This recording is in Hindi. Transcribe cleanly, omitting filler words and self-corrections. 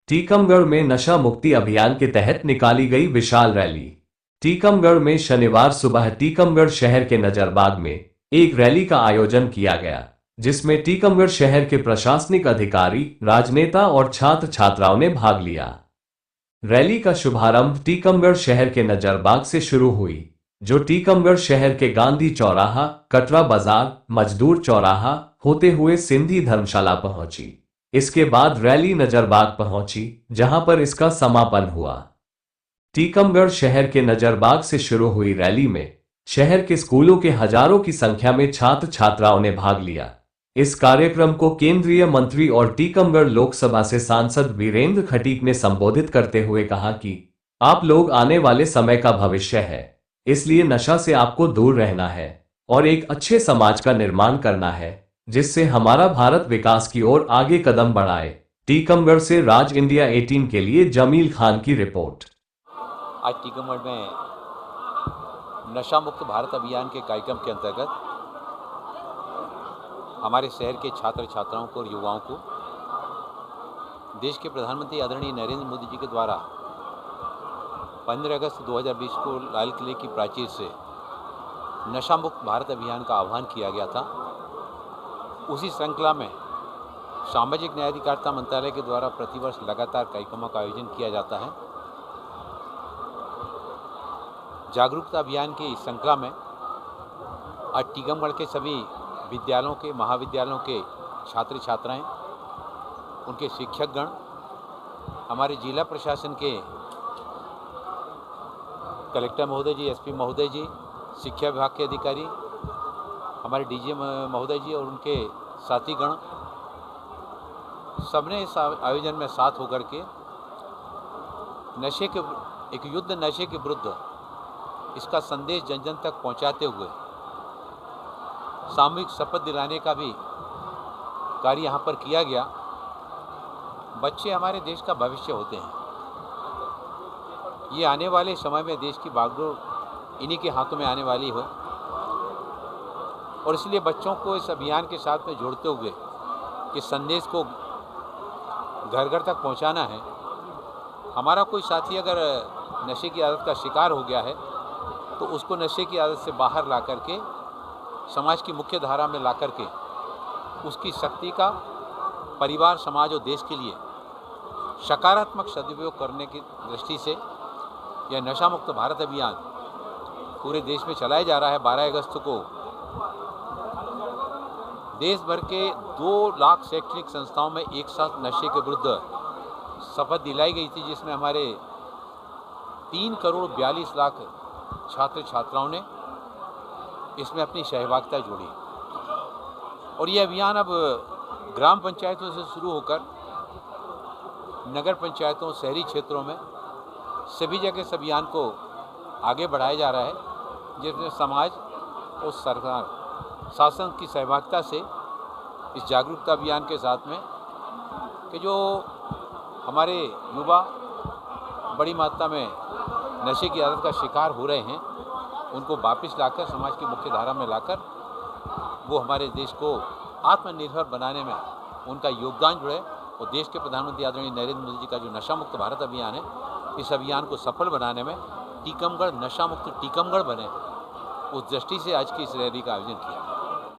टीकमगढ़ में नशा मुक्ति अभियान के तहत निकाली गई विशाल रैली। टीकमगढ़ में शनिवार सुबह टीकमगढ़ शहर के नजरबाग में एक रैली का आयोजन किया गया, जिसमें टीकमगढ़ शहर के प्रशासनिक अधिकारी, राजनेता और छात्र छात्राओं ने भाग लिया। रैली का शुभारंभ टीकमगढ़ शहर के नजरबाग से शुरू हुई, जो टीकमगढ़ शहर के गांधी चौराहा, कटरा बाजार, मजदूर चौराहा होते हुए सिंधी धर्मशाला पहुंची। इसके बाद रैली नजरबाग पहुंची, जहां पर इसका समापन हुआ। टीकमगढ़ शहर के नजरबाग से शुरू हुई रैली में शहर के स्कूलों के हजारों की संख्या में छात्र छात्राओं ने भाग लिया। इस कार्यक्रम को केंद्रीय मंत्री और टीकमगढ़ लोकसभा से सांसद वीरेंद्र खटीक ने संबोधित करते हुए कहा कि आप लोग आने वाले समय का भविष्य है, इसलिए नशा से आपको दूर रहना है और एक अच्छे समाज का निर्माण करना है, जिससे हमारा भारत विकास की ओर आगे कदम बढ़ाए। टीकमगढ़ से राज इंडिया 18 के लिए जमील खान की रिपोर्ट। आज टीकमगढ़ में नशा मुक्त भारत अभियान के कार्यक्रम के अंतर्गत हमारे शहर के छात्र छात्राओं को और युवाओं को देश के प्रधानमंत्री आदरणीय नरेंद्र मोदी जी के द्वारा 15 अगस्त 2020 को लाल किले की प्राचीर से नशा मुक्त भारत अभियान का आह्वान किया गया था। उसी श्रृंखला में सामाजिक न्याय अधिकारिता मंत्रालय के द्वारा प्रतिवर्ष लगातार कार्यक्रमों का आयोजन किया जाता है। जागरूकता अभियान की इस श्रृंखला में आज टीकमगढ़ के सभी विद्यालयों के, महाविद्यालयों के छात्र छात्राएं, उनके शिक्षकगण, हमारे जिला प्रशासन के कलेक्टर महोदय जी, एसपी महोदय जी, शिक्षा विभाग के अधिकारी, हमारे डीजी महोदय जी और उनके साथीगण, सबने इस आयोजन में साथ होकर के नशे के एक युद्ध नशे के विरुद्ध इसका संदेश जन जन तक पहुंचाते हुए सामूहिक शपथ दिलाने का भी कार्य यहाँ पर किया गया। बच्चे हमारे देश का भविष्य होते हैं। ये आने वाले समय में देश की बागडोर इन्हीं के हाथों में आने वाली हो और इसलिए बच्चों को इस अभियान के साथ में जोड़ते हुए कि संदेश को घर घर तक पहुंचाना है। हमारा कोई साथी अगर नशे की आदत का शिकार हो गया है तो उसको नशे की आदत से बाहर ला करके समाज की मुख्य धारा में ला करके उसकी शक्ति का परिवार, समाज और देश के लिए सकारात्मक सदुपयोग करने की दृष्टि से यह नशा मुक्त भारत अभियान पूरे देश में चलाया जा रहा है। 12 अगस्त को देश भर के 2 लाख शैक्षणिक संस्थाओं में एक साथ नशे के विरुद्ध शपथ दिलाई गई थी, जिसमें हमारे 3 करोड़ 42 लाख छात्र छात्राओं ने इसमें अपनी सहभागिता जोड़ी। और ये अभियान अब ग्राम पंचायतों से शुरू होकर नगर पंचायतों, शहरी क्षेत्रों में सभी जगह इस अभियान को आगे बढ़ाया जा रहा है, जिसमें समाज और सरकार, शासन की सहभागिता से इस जागरूकता अभियान के साथ में कि जो हमारे युवा बड़ी मात्रा में नशे की आदत का शिकार हो रहे हैं, उनको वापस लाकर समाज की मुख्य धारा में लाकर वो हमारे देश को आत्मनिर्भर बनाने में उनका योगदान जो है, और देश के प्रधानमंत्री आदरणीय नरेंद्र मोदी जी का जो नशा मुक्त भारत अभियान है, इस अभियान को सफल बनाने में टीकमगढ़ नशा मुक्त टीकमगढ़ बने, उस दृष्टि से आज की इस रैली का आयोजन किया।